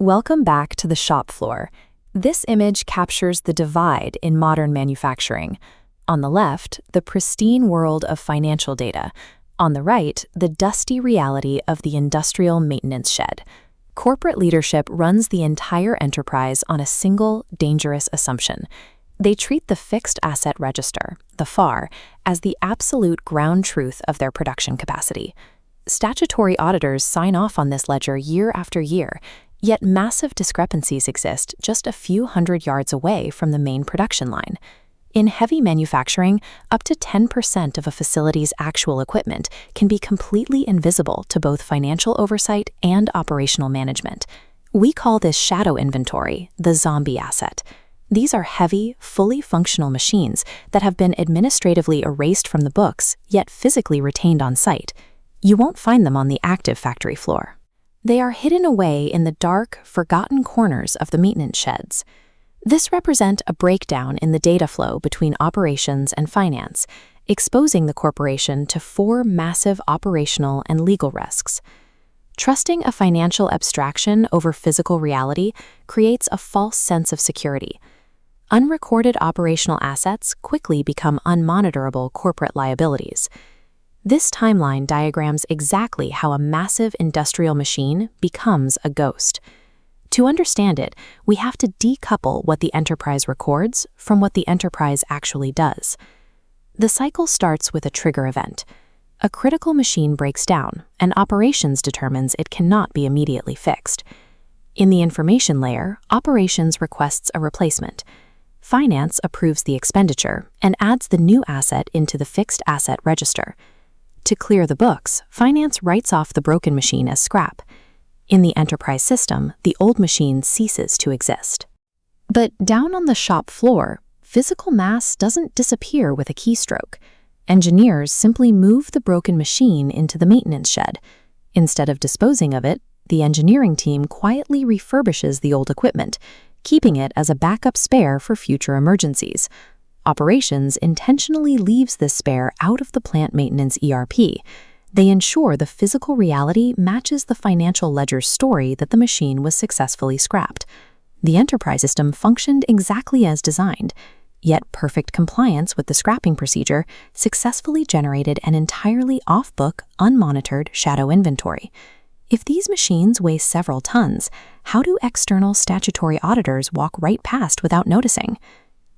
Welcome back to the shop floor. This image captures the divide in modern manufacturing. On the left, the pristine world of financial data. On the right, the dusty reality of the industrial maintenance shed. Corporate leadership runs the entire enterprise on a single, dangerous assumption. They treat the fixed asset register, the FAR, as the absolute ground truth of their production capacity. Statutory auditors sign off on this ledger year after year, yet massive discrepancies exist just a few hundred yards away from the main production line. In heavy manufacturing, up to 10% of a facility's actual equipment can be completely invisible to both financial oversight and operational management. We call this shadow inventory the zombie asset. These are heavy, fully functional machines that have been administratively erased from the books, yet physically retained on site. You won't find them on the active factory floor. They are hidden away in the dark, forgotten corners of the maintenance sheds. This represents a breakdown in the data flow between operations and finance, exposing the corporation to 4 massive operational and legal risks. Trusting a financial abstraction over physical reality creates a false sense of security. Unrecorded operational assets quickly become unmonitorable corporate liabilities. This timeline diagrams exactly how a massive industrial machine becomes a ghost. To understand it, we have to decouple what the enterprise records from what the enterprise actually does. The cycle starts with a trigger event. A critical machine breaks down, and operations determines it cannot be immediately fixed. In the information layer, operations requests a replacement. Finance approves the expenditure and adds the new asset into the fixed asset register. To clear the books, finance writes off the broken machine as scrap. In the enterprise system, the old machine ceases to exist. But down on the shop floor, physical mass doesn't disappear with a keystroke. Engineers simply move the broken machine into the maintenance shed. Instead of disposing of it, the engineering team quietly refurbishes the old equipment, keeping it as a backup spare for future emergencies. Operations intentionally leaves this spare out of the plant maintenance ERP. They ensure the physical reality matches the financial ledger's story that the machine was successfully scrapped. The enterprise system functioned exactly as designed, yet perfect compliance with the scrapping procedure successfully generated an entirely off-book, unmonitored shadow inventory. If these machines weigh several tons, how do external statutory auditors walk right past without noticing?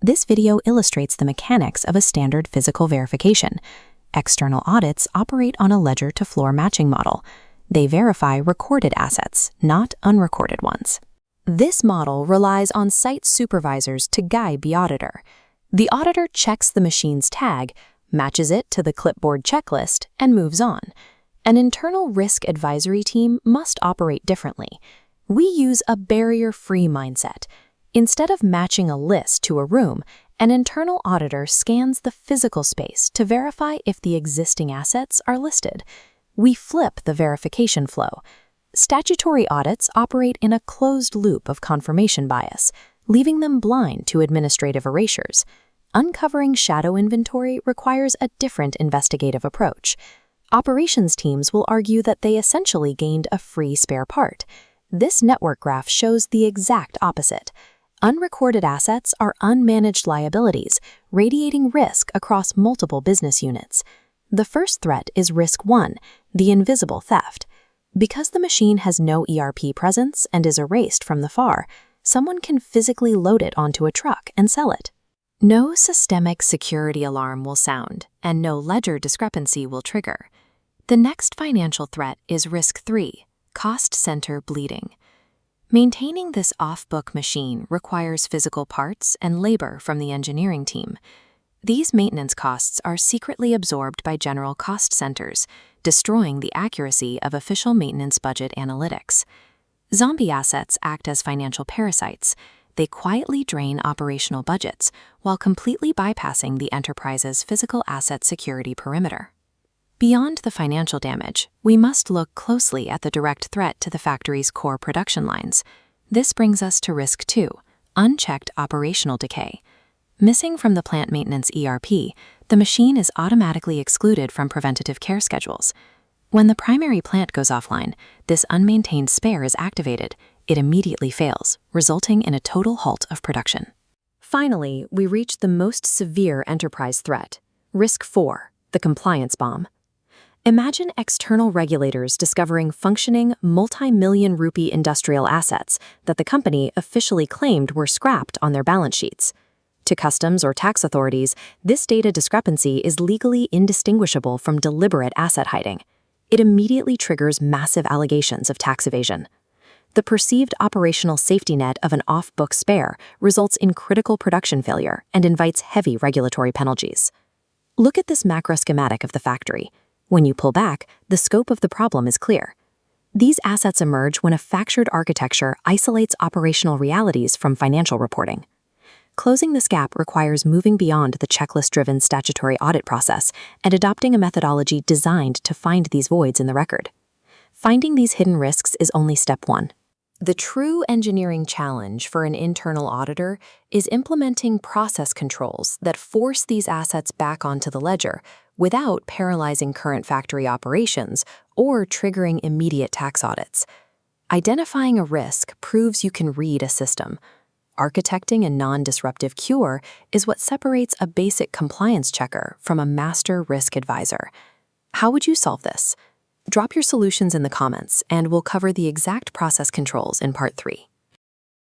This video illustrates the mechanics of a standard physical verification. External audits operate on a ledger-to-floor matching model. They verify recorded assets, not unrecorded ones. This model relies on site supervisors to guide the auditor. The auditor checks the machine's tag, matches it to the clipboard checklist, and moves on. An internal risk advisory team must operate differently. We use a barrier-free mindset. Instead of matching a list to a room, an internal auditor scans the physical space to verify if the existing assets are listed. We flip the verification flow. Statutory audits operate in a closed loop of confirmation bias, leaving them blind to administrative erasures. Uncovering shadow inventory requires a different investigative approach. Operations teams will argue that they essentially gained a free spare part. This network graph shows the exact opposite. Unrecorded assets are unmanaged liabilities, radiating risk across multiple business units. The first threat is risk 1, the invisible theft. Because the machine has no ERP presence and is erased from the FAR, someone can physically load it onto a truck and sell it. No systemic security alarm will sound, and no ledger discrepancy will trigger. The next financial threat is risk 3, cost center bleeding. Maintaining this off-book machine requires physical parts and labor from the engineering team. These maintenance costs are secretly absorbed by general cost centers, destroying the accuracy of official maintenance budget analytics. Zombie assets act as financial parasites. They quietly drain operational budgets while completely bypassing the enterprise's physical asset security perimeter. Beyond the financial damage, we must look closely at the direct threat to the factory's core production lines. This brings us to risk 2, unchecked operational decay. Missing from the plant maintenance ERP, the machine is automatically excluded from preventative care schedules. When the primary plant goes offline, this unmaintained spare is activated, It immediately fails, resulting in a total halt of production. Finally, we reach the most severe enterprise threat, Risk 4, the compliance bomb. Imagine external regulators discovering functioning multi-million rupee industrial assets that the company officially claimed were scrapped on their balance sheets. To customs or tax authorities, this data discrepancy is legally indistinguishable from deliberate asset hiding. It immediately triggers massive allegations of tax evasion. The perceived operational safety net of an off-book spare results in critical production failure and invites heavy regulatory penalties. Look at this macro schematic of the factory. When you pull back, the scope of the problem is clear. These assets emerge when a fractured architecture isolates operational realities from financial reporting. Closing this gap requires moving beyond the checklist-driven statutory audit process and adopting a methodology designed to find these voids in the record. Finding these hidden risks is only step one. The true engineering challenge for an internal auditor is implementing process controls that force these assets back onto the ledger without paralyzing current factory operations or triggering immediate tax audits. Identifying a risk proves you can read a system. Architecting a non-disruptive cure is what separates a basic compliance checker from a master risk advisor. How would you solve this? Drop your solutions in the comments, and we'll cover the exact process controls in Part 3.